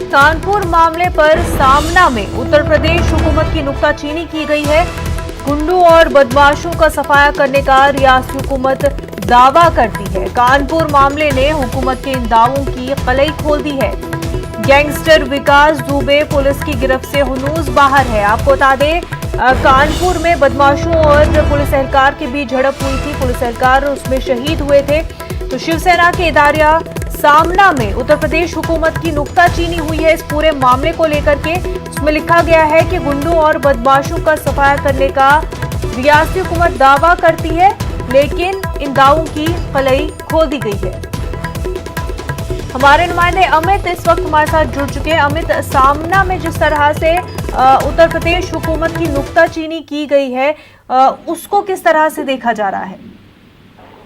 कानपुर मामले पर सामना में उत्तर प्रदेश हुकूमत की नुक्ताचीनी की गई है। गुंडों और बदमाशों का सफाया करने का रियासती हुकूमत दावा करती है। कानपुर मामले ने हुकूमत के इन दावों की कलई खोल दी है। गैंगस्टर विकास दुबे पुलिस की गिरफ्त से हुनूस बाहर है। आपको बता दें, कानपुर में बदमाशों और पुलिस एहलकार के बीच झड़प हुई थी। पुलिस एहलकार उसमें शहीद हुए थे। तो शिवसेना के इदारा सामना में उत्तर प्रदेश हुकूमत की नुक्ताचीनी हुई है इस पूरे मामले को लेकर के। उसमें लिखा गया है कि गुंडों और बदमाशों का सफाया करने का रियासती हुकूमत दावा करती है, लेकिन इन दावों की कलई खोल दी गई है। हमारे नुमाइंदे अमित इस वक्त हमारे साथ जुड़ चुके हैं। अमित, सामना में जिस तरह से उत्तर प्रदेश हुकूमत की नुक्ताचीनी की गई है, उसको किस तरह से देखा जा रहा है?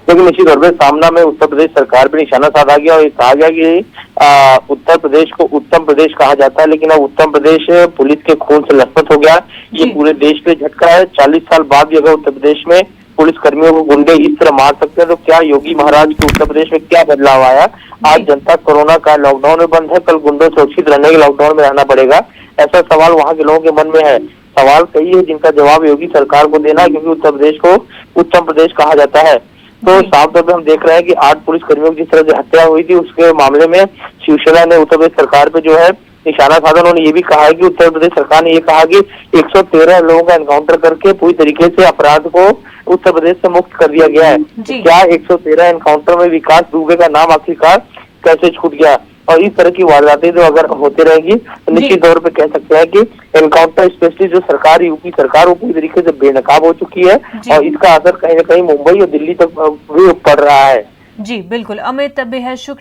लेकिन निश्चित तौर पर सामना में उत्तर प्रदेश सरकार पर निशाना साधा गया और कहा गया कि उत्तर प्रदेश को उत्तम प्रदेश कहा जाता है, लेकिन अब उत्तर प्रदेश पुलिस के खून से लथपथ हो गया। ये पूरे देश पे झटका है। 40 साल बाद भी अगर उत्तर प्रदेश में पुलिस कर्मियों को गुंडे इस तरह मार सकते हैं तो क्या योगी महाराज के उत्तर प्रदेश में क्या बदलाव आया? आज जनता कोरोना का लॉकडाउन में बंद है, कल गुंडों से सुरक्षित रहने के लॉकडाउन में रहना पड़ेगा, ऐसा सवाल वहाँ के लोगों के मन में है। सवाल कई है जिनका जवाब योगी सरकार को देना है, क्योंकि उत्तर प्रदेश को उत्तम प्रदेश कहा जाता है। तो साफ तौर पर हम देख रहे हैं कि 8 पुलिस कर्मियों की जिस तरह से हत्या हुई थी, उसके मामले में शिवसेना ने उत्तर प्रदेश सरकार पे जो है निशाना साधा। उन्होंने ये भी कहा है कि उत्तर प्रदेश सरकार ने ये कहा कि 113 लोगों का एनकाउंटर करके पूरी तरीके से अपराध को उत्तर प्रदेश से मुक्त कर दिया गया है। क्या 113 एनकाउंटर में विकास दुबे का नाम आखिरकार कैसे छूट गया? और इस तरह की वारदातें जो अगर होते रहेंगी तो निश्चित तौर पे कह सकते हैं कि एनकाउंटर स्पेशलिस्ट जो सरकार, यूपी सरकार, वो पूरी तरीके से बेनकाब हो चुकी है और इसका असर कहीं ना कहीं मुंबई और दिल्ली तक भी पड़ रहा है। जी बिल्कुल अमित, बेहद शुक्रिया।